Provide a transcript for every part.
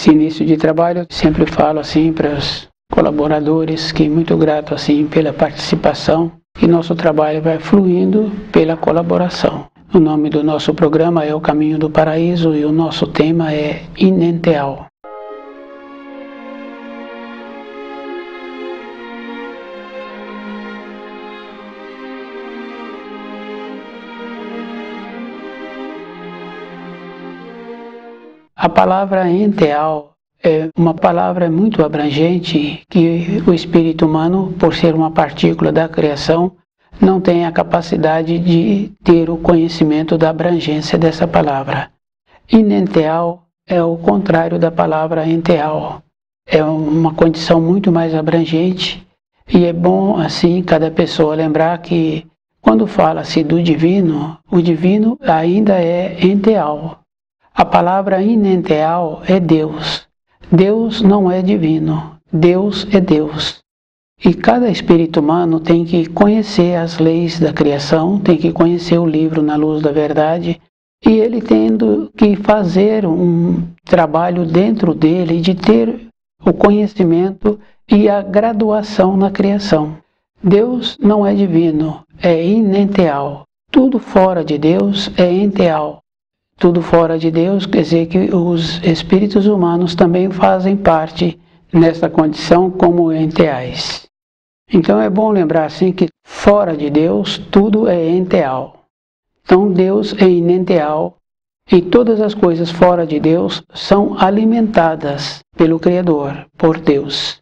Nesse início de trabalho, eu sempre falo assim para os colaboradores que muito grato assim pela participação, e nosso trabalho vai fluindo pela colaboração. O nome do nosso programa é O Caminho do Paraíso e o nosso tema é Inenteal. A palavra enteal é uma palavra muito abrangente que o espírito humano, por ser uma partícula da criação, não tem a capacidade de ter o conhecimento da abrangência dessa palavra. Inenteal é o contrário da palavra enteal. É uma condição muito mais abrangente e é bom, assim, cada pessoa lembrar que quando fala-se do divino, o divino ainda é enteal. A palavra inenteal é Deus. Deus não é divino. Deus é Deus. E cada espírito humano tem que conhecer as leis da criação, tem que conhecer o livro Na Luz da Verdade, e ele tendo que fazer um trabalho dentro dele de ter o conhecimento e a graduação na criação. Deus não é divino, é inenteal. Tudo fora de Deus é enteal. Tudo fora de Deus quer dizer que os espíritos humanos também fazem parte nessa condição como enteais. Então é bom lembrar assim que fora de Deus tudo é enteal. Então Deus é inenteal e todas as coisas fora de Deus são alimentadas pelo Criador, por Deus.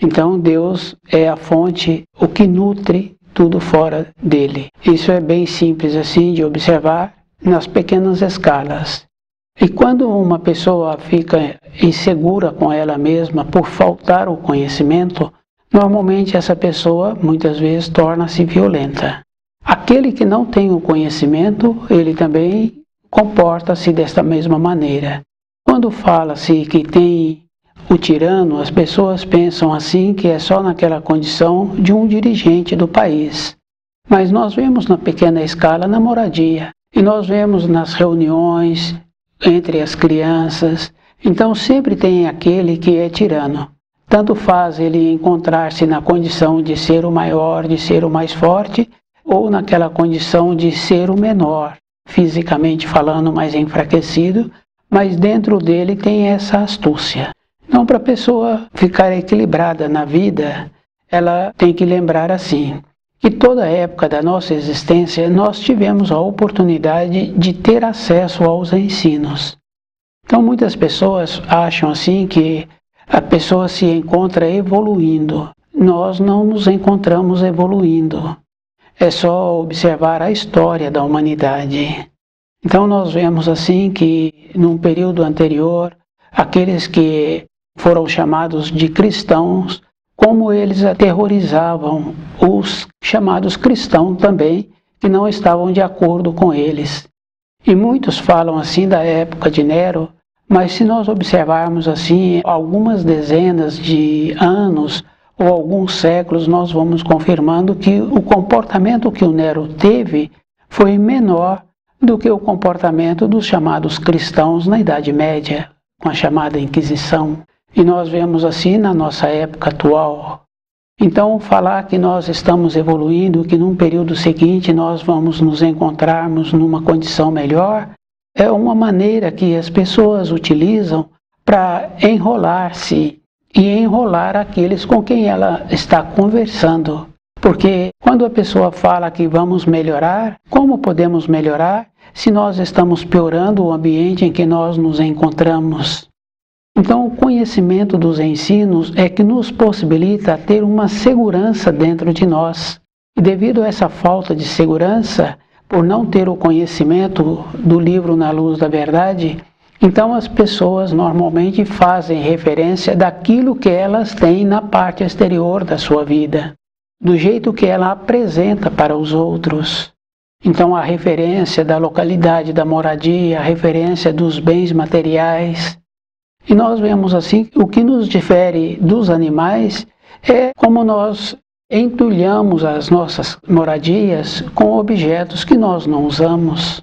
Então Deus é a fonte, o que nutre tudo fora dele. Isso é bem simples assim de observar nas pequenas escalas. E quando uma pessoa fica insegura com ela mesma por faltar o conhecimento, normalmente essa pessoa muitas vezes torna-se violenta. Aquele que não tem o conhecimento, ele também comporta-se desta mesma maneira. Quando fala-se que tem o tirano, as pessoas pensam assim que é só naquela condição de um dirigente do país. Mas nós vemos na pequena escala na moradia. E nós vemos nas reuniões, entre as crianças, então sempre tem aquele que é tirano. Tanto faz ele encontrar-se na condição de ser o maior, de ser o mais forte, ou naquela condição de ser o menor, fisicamente falando, mais enfraquecido, mas dentro dele tem essa astúcia. Então, para a pessoa ficar equilibrada na vida, ela tem que lembrar assim, que toda época da nossa existência nós tivemos a oportunidade de ter acesso aos ensinos. Então muitas pessoas acham assim que a pessoa se encontra evoluindo. Nós não nos encontramos evoluindo. É só observar a história da humanidade. Então nós vemos assim que num período anterior, aqueles que foram chamados de cristãos, como eles aterrorizavam os chamados cristãos também, que não estavam de acordo com eles. E muitos falam assim da época de Nero, mas se nós observarmos assim algumas dezenas de anos ou alguns séculos, nós vamos confirmando que o comportamento que o Nero teve foi menor do que o comportamento dos chamados cristãos na Idade Média, com a chamada Inquisição. E nós vemos assim na nossa época atual. Então, falar que nós estamos evoluindo, que num período seguinte nós vamos nos encontrarmos numa condição melhor, é uma maneira que as pessoas utilizam para enrolar-se e enrolar aqueles com quem ela está conversando. Porque quando a pessoa fala que vamos melhorar, como podemos melhorar se nós estamos piorando o ambiente em que nós nos encontramos? Então, o conhecimento dos ensinos é que nos possibilita ter uma segurança dentro de nós. E devido a essa falta de segurança, por não ter o conhecimento do livro Na Luz da Verdade, então as pessoas normalmente fazem referência daquilo que elas têm na parte exterior da sua vida, do jeito que ela apresenta para os outros. Então, a referência da localidade, da moradia, a referência dos bens materiais. E nós vemos assim, o que nos difere dos animais é como nós entulhamos as nossas moradias com objetos que nós não usamos.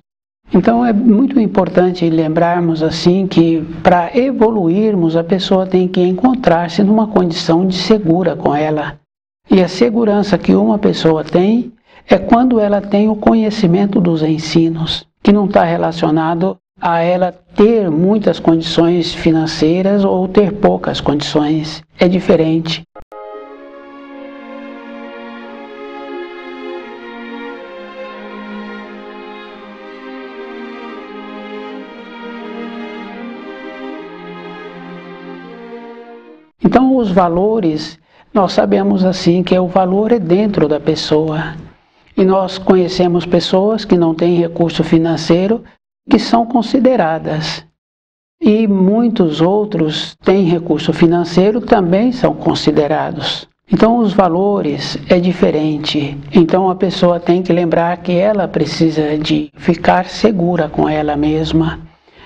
Então é muito importante lembrarmos assim que para evoluirmos a pessoa tem que encontrar-se numa condição de segura com ela. E a segurança que uma pessoa tem é quando ela tem o conhecimento dos ensinos, que não está relacionado a ela ter muitas condições financeiras ou ter poucas condições. É diferente. Então os valores, nós sabemos assim que o valor é dentro da pessoa. E nós conhecemos pessoas que não têm recurso financeiro que são consideradas. E muitos outros têm recurso financeiro também são considerados. Então os valores é diferente. Então a pessoa tem que lembrar que ela precisa de ficar segura com ela mesma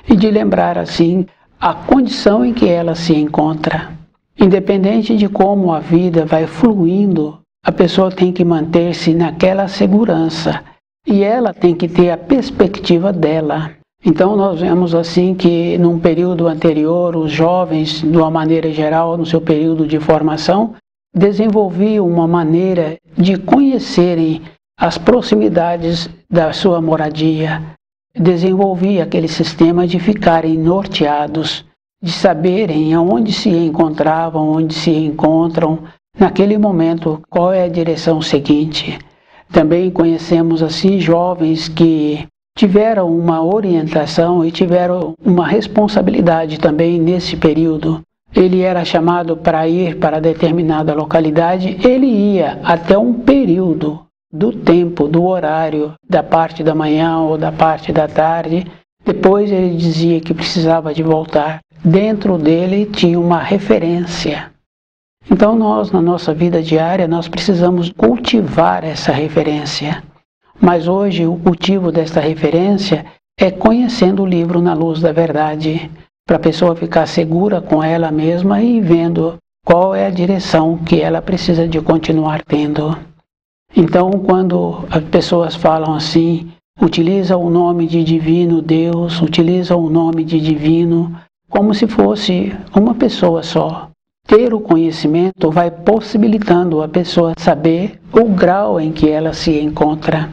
e de lembrar assim a condição em que ela se encontra. Independente de como a vida vai fluindo, a pessoa tem que manter-se naquela segurança e ela tem que ter a perspectiva dela. Então nós vemos assim que num período anterior, os jovens, de uma maneira geral, no seu período de formação, desenvolviam uma maneira de conhecerem as proximidades da sua moradia, desenvolvia aquele sistema de ficarem norteados, de saberem aonde se encontravam, onde se encontram, naquele momento, qual é a direção seguinte. Também conhecemos assim jovens que tiveram uma orientação e tiveram uma responsabilidade também nesse período. Ele era chamado para ir para determinada localidade, ele ia até um período do tempo, do horário, da parte da manhã ou da parte da tarde. Depois ele dizia que precisava de voltar. Dentro dele tinha uma referência. Então nós, na nossa vida diária, nós precisamos cultivar essa referência. Mas hoje o cultivo dessa referência é conhecendo o livro na luz da verdade, para a pessoa ficar segura com ela mesma e vendo qual é a direção que ela precisa de continuar tendo. Então quando as pessoas falam assim, utiliza o nome de divino Deus, utiliza o nome de divino, como se fosse uma pessoa só. Ter o conhecimento vai possibilitando a pessoa saber o grau em que ela se encontra.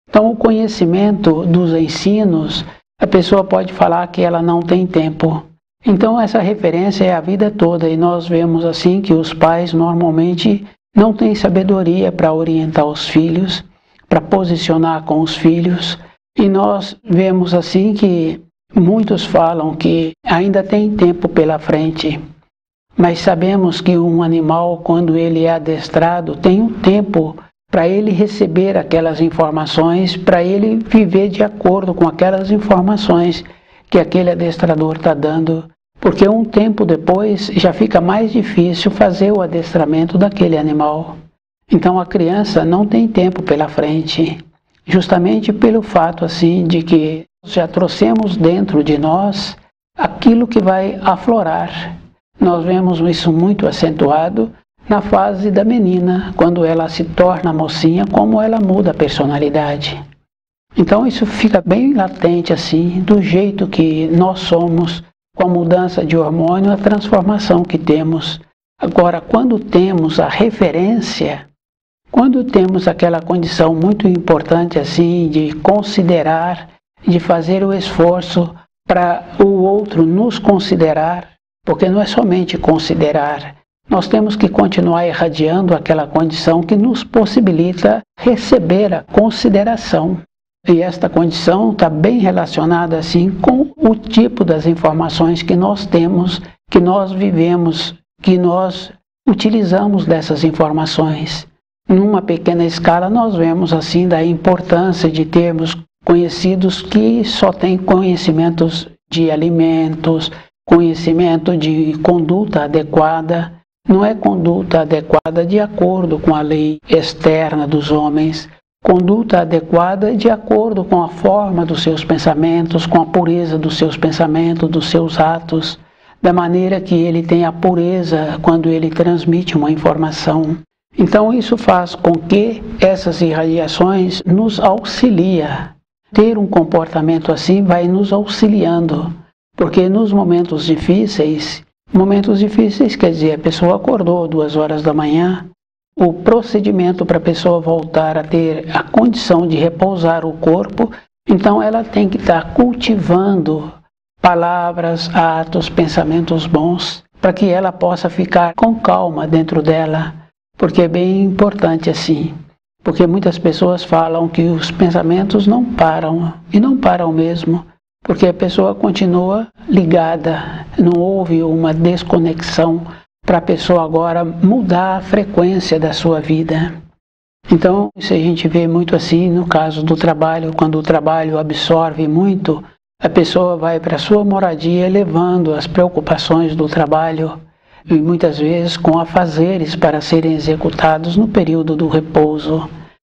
Então, o conhecimento dos ensinos, a pessoa pode falar que ela não tem tempo. Então, essa referência é a vida toda, e nós vemos assim que os pais normalmente não têm sabedoria para orientar os filhos, para posicionar com os filhos, e nós vemos assim que muitos falam que ainda tem tempo pela frente, mas sabemos que um animal, quando ele é adestrado, tem um tempo para ele receber aquelas informações, para ele viver de acordo com aquelas informações que aquele adestrador está dando, porque um tempo depois já fica mais difícil fazer o adestramento daquele animal. Então a criança não tem tempo pela frente, justamente pelo fato assim de que já trouxemos dentro de nós aquilo que vai aflorar. Nós vemos isso muito acentuado na fase da menina, quando ela se torna mocinha, como ela muda a personalidade. Então isso fica bem latente assim, do jeito que nós somos, com a mudança de hormônio, a transformação que temos. Agora, quando temos a referência, quando temos aquela condição muito importante assim de considerar, de fazer o esforço para o outro nos considerar, porque não é somente considerar, nós temos que continuar irradiando aquela condição que nos possibilita receber a consideração. E esta condição está bem relacionada assim com o tipo das informações que nós temos, que nós vivemos, que nós utilizamos dessas informações. Numa pequena escala nós vemos assim da importância de termos conhecidos que só têm conhecimentos de alimentos, conhecimento de conduta adequada. Não é conduta adequada de acordo com a lei externa dos homens, conduta adequada de acordo com a forma dos seus pensamentos, com a pureza dos seus pensamentos, dos seus atos, da maneira que ele tem a pureza quando ele transmite uma informação. Então isso faz com que essas irradiações nos auxiliem ter um comportamento assim vai nos auxiliando, porque nos momentos difíceis quer dizer, a pessoa acordou 2 horas da manhã, o procedimento para a pessoa voltar a ter a condição de repousar o corpo, então ela tem que estar cultivando palavras, atos, pensamentos bons, para que ela possa ficar com calma dentro dela, porque é bem importante assim. Porque muitas pessoas falam que os pensamentos não param, e não param mesmo, porque a pessoa continua ligada, não houve uma desconexão para a pessoa agora mudar a frequência da sua vida. Então, isso a gente vê muito assim no caso do trabalho, quando o trabalho absorve muito, a pessoa vai para a sua moradia levando as preocupações do trabalho e muitas vezes com afazeres para serem executados no período do repouso.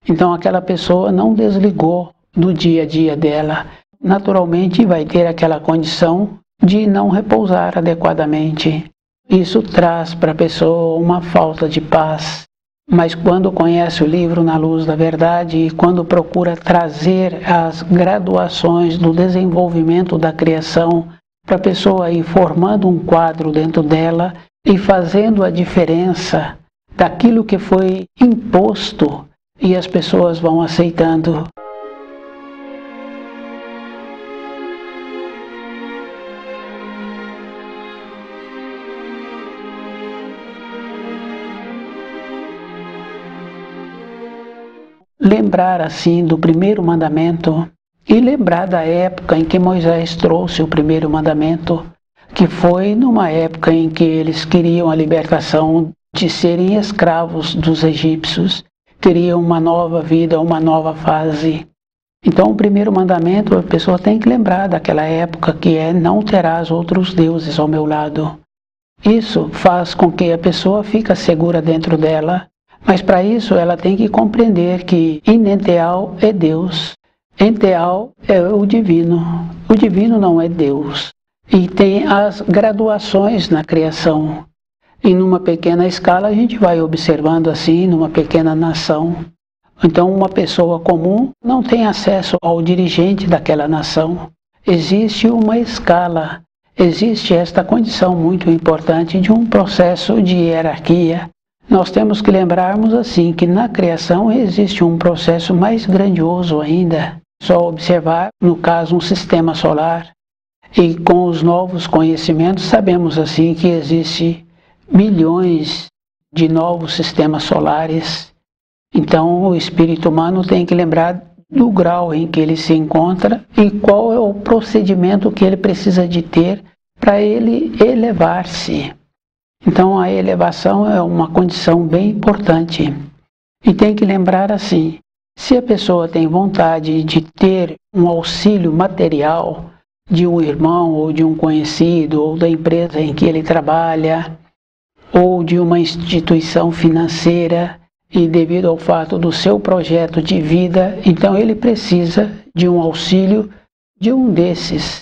Então aquela pessoa não desligou do dia a dia dela. Naturalmente vai ter aquela condição de não repousar adequadamente. Isso traz para a pessoa uma falta de paz. Mas quando conhece o livro Na Luz da Verdade e quando procura trazer as graduações do desenvolvimento da criação para a pessoa ir formando um quadro dentro dela e fazendo a diferença daquilo que foi imposto e as pessoas vão aceitando. Lembrar assim do primeiro mandamento e lembrar da época em que Moisés trouxe o primeiro mandamento, que foi numa época em que eles queriam a libertação de serem escravos dos egípcios, queriam uma nova vida, uma nova fase. Então o primeiro mandamento a pessoa tem que lembrar daquela época que é: não terás outros deuses ao meu lado. Isso faz com que a pessoa fique segura dentro dela. Mas para isso ela tem que compreender que Inenteal é Deus, Enteal é o divino não é Deus. E tem as graduações na criação. E numa pequena escala a gente vai observando assim, numa pequena nação. Então uma pessoa comum não tem acesso ao dirigente daquela nação. Existe uma escala, existe esta condição muito importante de um processo de hierarquia. Nós temos que lembrarmos assim que na criação existe um processo mais grandioso ainda. Só observar, no caso, um sistema solar. E com os novos conhecimentos sabemos assim que existe milhões de novos sistemas solares. Então o espírito humano tem que lembrar do grau em que ele se encontra e qual é o procedimento que ele precisa de ter para ele elevar-se. Então a elevação é uma condição bem importante. E tem que lembrar assim, se a pessoa tem vontade de ter um auxílio material de um irmão ou de um conhecido ou da empresa em que ele trabalha ou de uma instituição financeira e devido ao fato do seu projeto de vida, então ele precisa de um auxílio de um desses.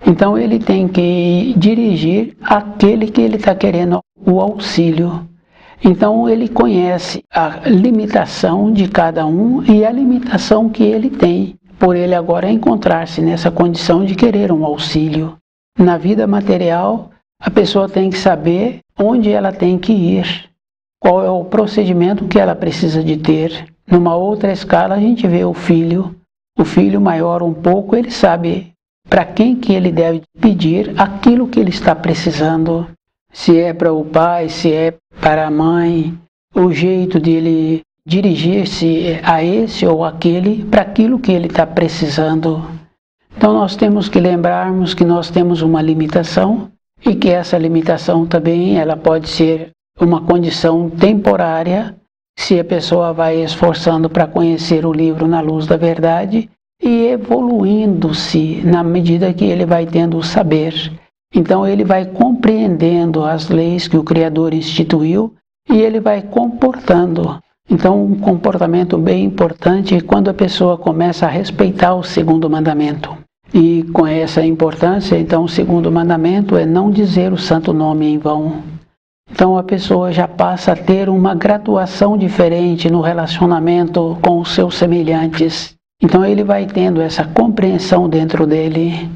Então ele tem que dirigir aquele que ele está querendo o auxílio. Então ele conhece a limitação de cada um e a limitação que ele tem, por ele agora encontrar-se nessa condição de querer um auxílio. Na vida material, a pessoa tem que saber onde ela tem que ir, qual é o procedimento que ela precisa de ter. Numa outra escala a gente vê o filho maior um pouco, ele sabe para quem que ele deve pedir aquilo que ele está precisando. Se é para o pai, se é para a mãe, o jeito de ele dirigir-se a esse ou aquele para aquilo que ele está precisando. Então nós temos que lembrarmos que nós temos uma limitação e que essa limitação também ela pode ser uma condição temporária se a pessoa vai esforçando para conhecer o livro Na Luz da Verdade e evoluindo-se na medida que ele vai tendo o saber. Então ele vai compreendendo as leis que o Criador instituiu e ele vai comportando. Então um comportamento bem importante é quando a pessoa começa a respeitar o segundo mandamento. E com essa importância, então o segundo mandamento é não dizer o santo nome em vão. Então a pessoa já passa a ter uma graduação diferente no relacionamento com os seus semelhantes. Então ele vai tendo essa compreensão dentro dele.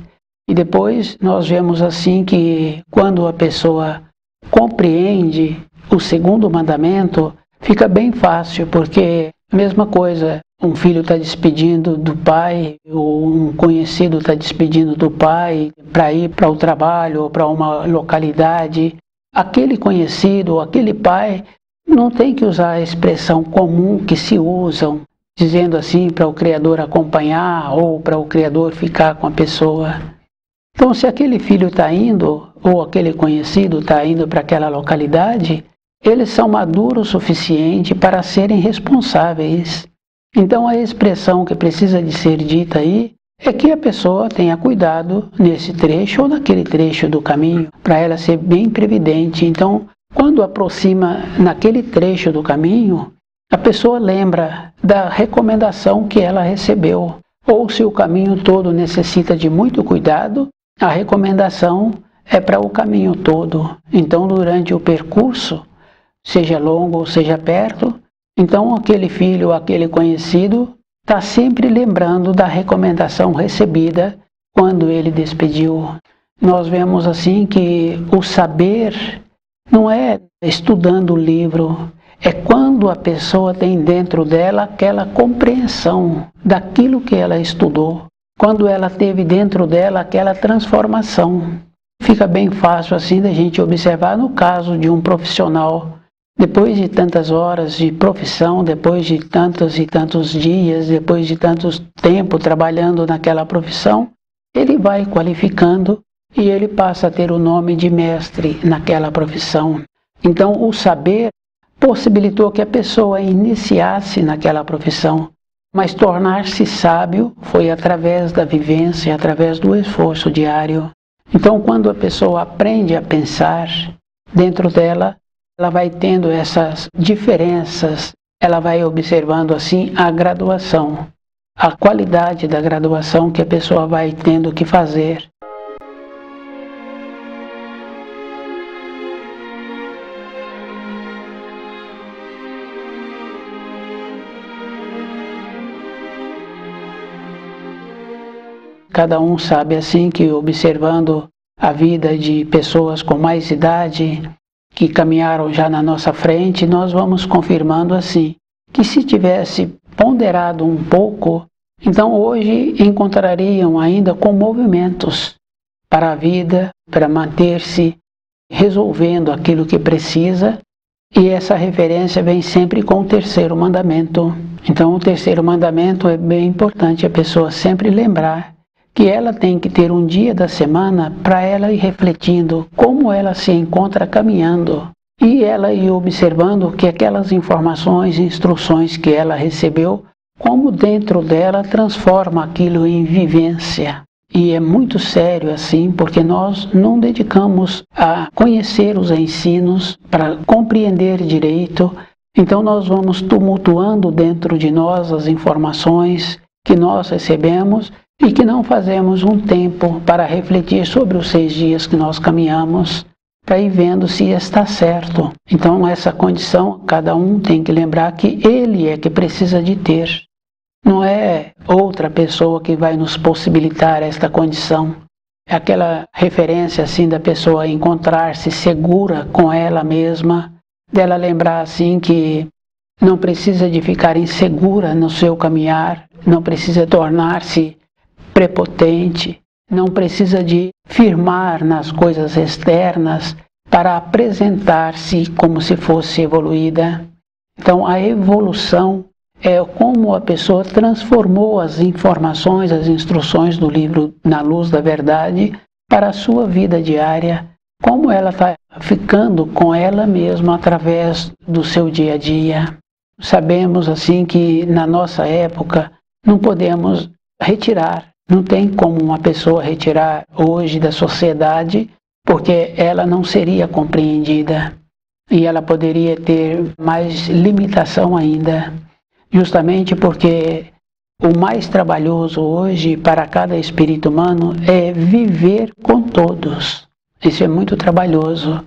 E depois nós vemos assim que quando a pessoa compreende o segundo mandamento, fica bem fácil, porque mesma coisa, um filho está despedindo do pai, ou um conhecido está despedindo do pai para ir para o trabalho ou para uma localidade. Aquele conhecido ou aquele pai não tem que usar a expressão comum que se usam, dizendo assim para o Criador acompanhar ou para o Criador ficar com a pessoa. Então, se aquele filho está indo, ou aquele conhecido está indo para aquela localidade, eles são maduros o suficiente para serem responsáveis. Então, a expressão que precisa de ser dita aí é que a pessoa tenha cuidado nesse trecho ou naquele trecho do caminho, para ela ser bem previdente. Então, quando aproxima naquele trecho do caminho, a pessoa lembra da recomendação que ela recebeu. Ou se o caminho todo necessita de muito cuidado, a recomendação é para o caminho todo. Então, durante o percurso, seja longo ou seja perto, então aquele filho, aquele conhecido, está sempre lembrando da recomendação recebida quando ele despediu. Nós vemos assim que o saber não é estudando o livro, é quando a pessoa tem dentro dela aquela compreensão daquilo que ela estudou, quando ela teve dentro dela aquela transformação. Fica bem fácil assim da gente observar no caso de um profissional. Depois de tantas horas de profissão, depois de tantos e tantos dias, depois de tanto tempo trabalhando naquela profissão, ele vai qualificando e ele passa a ter o nome de mestre naquela profissão. Então, o saber possibilitou que a pessoa iniciasse naquela profissão, mas tornar-se sábio foi através da vivência, através do esforço diário. Então, quando a pessoa aprende a pensar, dentro dela, ela vai tendo essas diferenças, ela vai observando assim a graduação, a qualidade da graduação que a pessoa vai tendo que fazer. Cada um sabe assim que observando a vida de pessoas com mais idade, que caminharam já na nossa frente, nós vamos confirmando assim, que se tivesse ponderado um pouco, então hoje encontrariam ainda com movimentos para a vida, para manter-se resolvendo aquilo que precisa, e essa referência vem sempre com o terceiro mandamento. Então o terceiro mandamento é bem importante a pessoa sempre lembrar que ela tem que ter um dia da semana para ela ir refletindo como ela se encontra caminhando e ela ir observando que aquelas informações e instruções que ela recebeu, como dentro dela transforma aquilo em vivência. E é muito sério assim, porque nós não dedicamos a conhecer os ensinos para compreender direito, então nós vamos tumultuando dentro de nós as informações que nós recebemos e que não fazemos um tempo para refletir sobre os 6 dias que nós caminhamos, para ir vendo se está certo. Então essa condição, cada um tem que lembrar que ele é que precisa de ter. Não é outra pessoa que vai nos possibilitar esta condição. É aquela referência assim da pessoa encontrar-se segura com ela mesma, dela lembrar assim que não precisa de ficar insegura no seu caminhar, não precisa tornar-se prepotente, não precisa de firmar nas coisas externas para apresentar-se como se fosse evoluída. Então a evolução é como a pessoa transformou as informações, as instruções do livro Na Luz da Verdade para a sua vida diária, como ela está ficando com ela mesma através do seu dia a dia. Sabemos assim que na nossa época não podemos retirar, não tem como uma pessoa retirar hoje da sociedade, porque ela não seria compreendida e ela poderia ter mais limitação ainda, justamente porque o mais trabalhoso hoje para cada espírito humano é viver com todos. Isso é muito trabalhoso,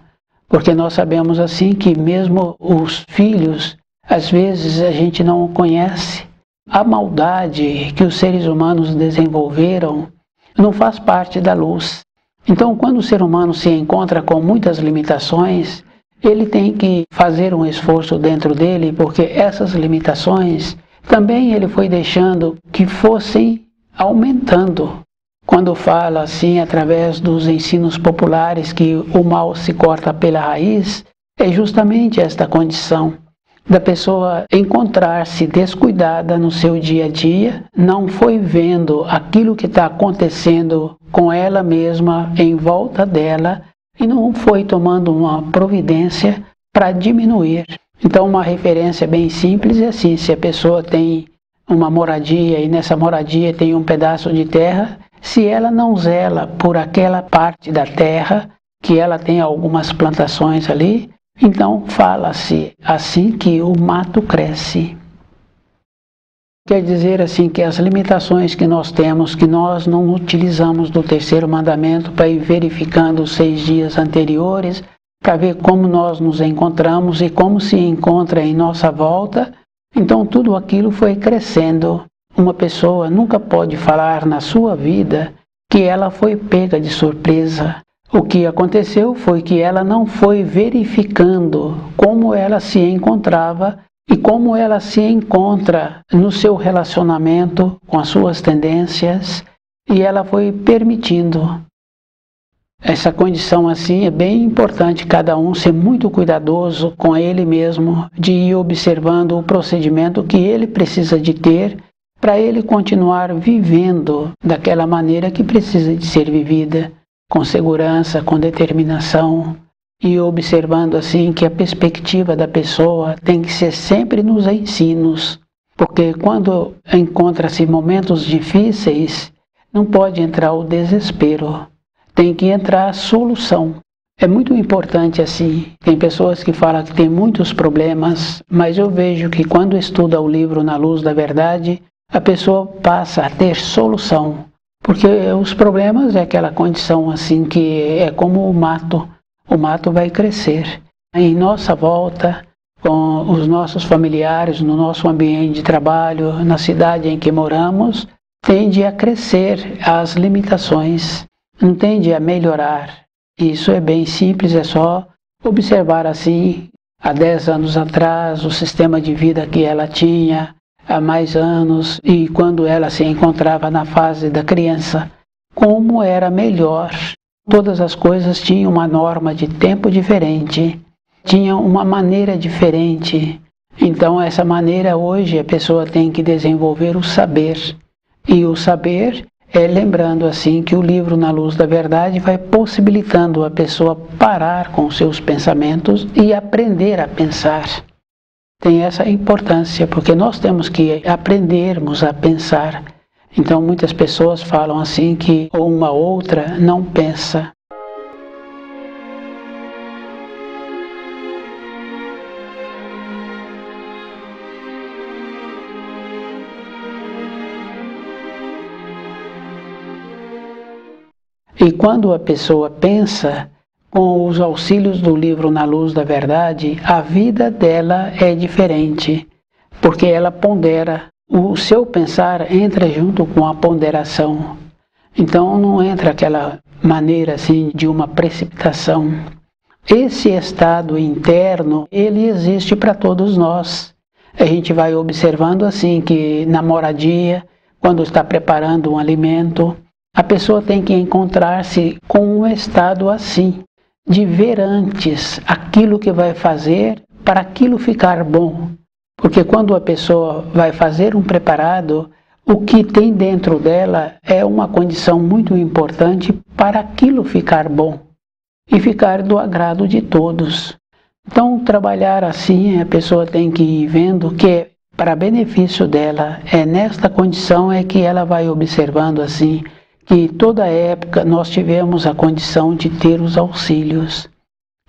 porque nós sabemos assim que mesmo os filhos, às vezes a gente não conhece, a maldade que os seres humanos desenvolveram não faz parte da luz. Então, quando o ser humano se encontra com muitas limitações, ele tem que fazer um esforço dentro dele, porque essas limitações também ele foi deixando que fossem aumentando. Quando fala assim, através dos ensinos populares, que o mal se corta pela raiz, é justamente esta condição da pessoa encontrar-se descuidada no seu dia a dia, não foi vendo aquilo que está acontecendo com ela mesma, em volta dela, e não foi tomando uma providência para diminuir. Então, uma referência bem simples é assim: se a pessoa tem uma moradia e nessa moradia tem um pedaço de terra, se ela não zela por aquela parte da terra, que ela tem algumas plantações ali, então fala-se assim que o mato cresce. Quer dizer assim que as limitações que nós temos, que nós não utilizamos do terceiro mandamento para ir verificando os 6 dias anteriores, para ver como nós nos encontramos e como se encontra em nossa volta, então tudo aquilo foi crescendo. Uma pessoa nunca pode falar na sua vida que ela foi pega de surpresa. O que aconteceu foi que ela não foi verificando como ela se encontrava e como ela se encontra no seu relacionamento com as suas tendências, e ela foi permitindo. Essa condição assim é bem importante, cada um ser muito cuidadoso com ele mesmo, de ir observando o procedimento que ele precisa de ter para ele continuar vivendo daquela maneira que precisa de ser vivida, com segurança, com determinação, e observando assim que a perspectiva da pessoa tem que ser sempre nos ensinos, porque quando encontra-se momentos difíceis, não pode entrar o desespero, tem que entrar a solução. É muito importante assim. Tem pessoas que falam que tem muitos problemas, mas eu vejo que quando estuda o livro Na Luz da Verdade, a pessoa passa a ter solução. Porque os problemas é aquela condição assim que é como o mato vai crescer. Em nossa volta, com os nossos familiares, no nosso ambiente de trabalho, na cidade em que moramos, tende a crescer as limitações, não tende a melhorar. Isso é bem simples, é só observar assim, há 10 anos atrás, o sistema de vida que ela tinha, há mais anos, e quando ela se encontrava na fase da criança, como era melhor. Todas as coisas tinham uma norma de tempo diferente, tinham uma maneira diferente. Então essa maneira hoje a pessoa tem que desenvolver o saber. E o saber é lembrando assim que o livro Na Luz da Verdade vai possibilitando a pessoa parar com seus pensamentos e aprender a pensar. Tem essa importância, porque nós temos que aprendermos a pensar. Então muitas pessoas falam assim que uma outra não pensa. E quando a pessoa pensa, com os auxílios do livro Na Luz da Verdade, a vida dela é diferente, porque ela pondera. O seu pensar entra junto com a ponderação. Então não entra aquela maneira assim de uma precipitação. Esse estado interno, ele existe para todos nós. A gente vai observando assim que na moradia, quando está preparando um alimento, a pessoa tem que encontrar-se com um estado assim, de ver antes aquilo que vai fazer para aquilo ficar bom. Porque quando a pessoa vai fazer um preparado, o que tem dentro dela é uma condição muito importante para aquilo ficar bom e ficar do agrado de todos. Então, trabalhar assim, a pessoa tem que ir vendo que para benefício dela, é nesta condição é que ela vai observando assim, que toda época nós tivemos a condição de ter os auxílios.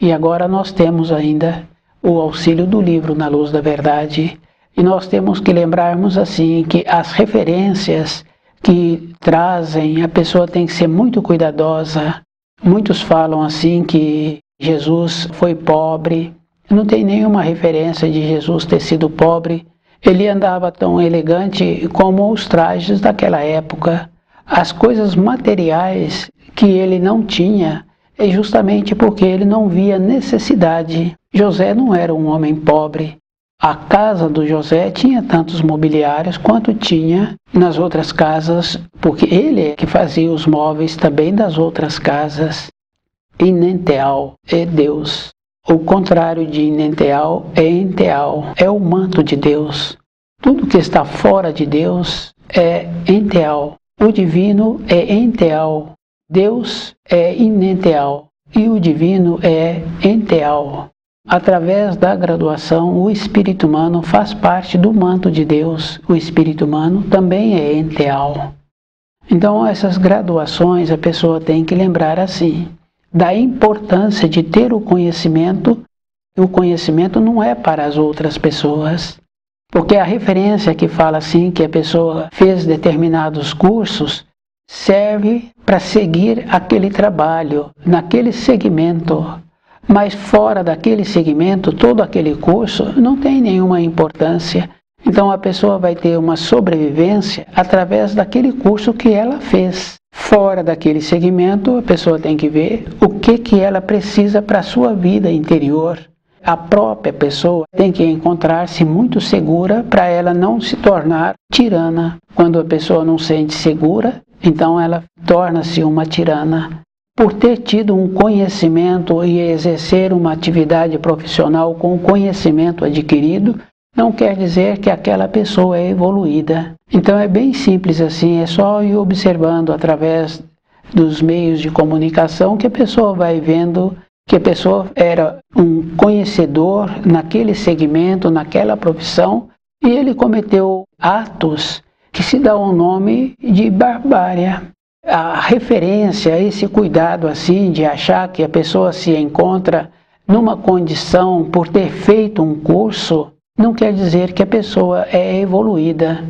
E agora nós temos ainda o auxílio do livro Na Luz da Verdade. E nós temos que lembrarmos assim que as referências que trazem, a pessoa tem que ser muito cuidadosa. Muitos falam assim que Jesus foi pobre. Não tem nenhuma referência de Jesus ter sido pobre. Ele andava tão elegante como os trajes daquela época. As coisas materiais que ele não tinha é justamente porque ele não via necessidade. José não era um homem pobre. A casa do José tinha tantos mobiliários quanto tinha nas outras casas, porque ele é que fazia os móveis também das outras casas. Inenteal é Deus. O contrário de inenteal é enteal, é o manto de Deus. Tudo que está fora de Deus é enteal. O divino é enteal. Deus é inenteal e o divino é enteal. Através da graduação, o espírito humano faz parte do manto de Deus. O espírito humano também é enteal. Então, essas graduações a pessoa tem que lembrar assim, da importância de ter o conhecimento. O conhecimento não é para as outras pessoas. Porque a referência que fala assim, que a pessoa fez determinados cursos, serve para seguir aquele trabalho, naquele segmento. Mas fora daquele segmento, todo aquele curso não tem nenhuma importância. Então a pessoa vai ter uma sobrevivência através daquele curso que ela fez. Fora daquele segmento, a pessoa tem que ver o que ela precisa para a sua vida interior. A própria pessoa tem que encontrar-se muito segura para ela não se tornar tirana. Quando a pessoa não se sente segura, então ela torna-se uma tirana. Por ter tido um conhecimento e exercer uma atividade profissional com o conhecimento adquirido, não quer dizer que aquela pessoa é evoluída. Então é bem simples assim, é só ir observando através dos meios de comunicação que a pessoa vai vendo que a pessoa era um conhecedor naquele segmento, naquela profissão, e ele cometeu atos que se dão o nome de barbárie. A referência, esse cuidado assim de achar que a pessoa se encontra numa condição por ter feito um curso, não quer dizer que a pessoa é evoluída.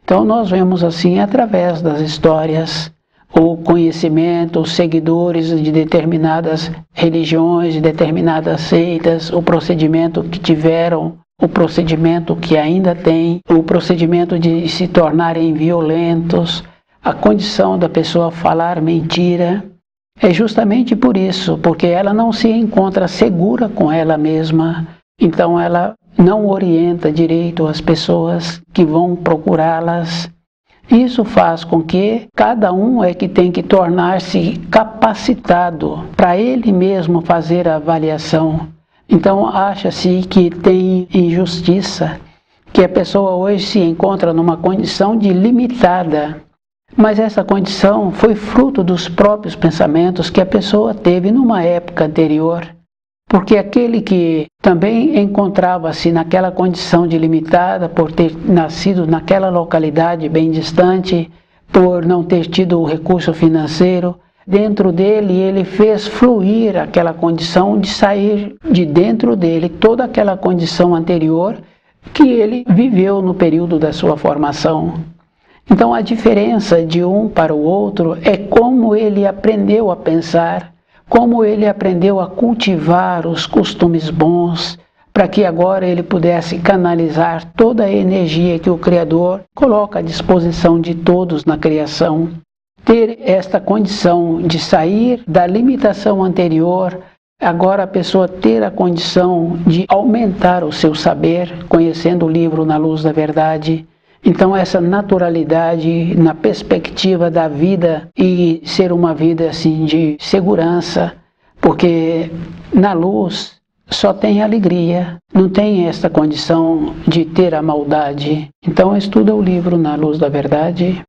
Então nós vemos assim através das histórias, o conhecimento, os seguidores de determinadas religiões, de determinadas seitas, o procedimento que tiveram, o procedimento que ainda tem, o procedimento de se tornarem violentos, a condição da pessoa falar mentira. É justamente por isso, porque ela não se encontra segura com ela mesma, então ela não orienta direito as pessoas que vão procurá-las. Isso faz com que cada um é que tem que tornar-se capacitado para ele mesmo fazer a avaliação. Então acha-se que tem injustiça, que a pessoa hoje se encontra numa condição de limitada. Mas essa condição foi fruto dos próprios pensamentos que a pessoa teve numa época anterior. Porque aquele que também encontrava-se naquela condição de limitada, por ter nascido naquela localidade bem distante, por não ter tido o recurso financeiro, dentro dele ele fez fluir aquela condição de sair de dentro dele toda aquela condição anterior que ele viveu no período da sua formação. Então a diferença de um para o outro é como ele aprendeu a pensar, como ele aprendeu a cultivar os costumes bons, para que agora ele pudesse canalizar toda a energia que o Criador coloca à disposição de todos na criação. Ter esta condição de sair da limitação anterior, agora a pessoa ter a condição de aumentar o seu saber, conhecendo o livro Na Luz da Verdade. Então essa naturalidade na perspectiva da vida e ser uma vida assim de segurança, porque na luz só tem alegria, não tem esta condição de ter a maldade. Então estuda o livro Na Luz da Verdade.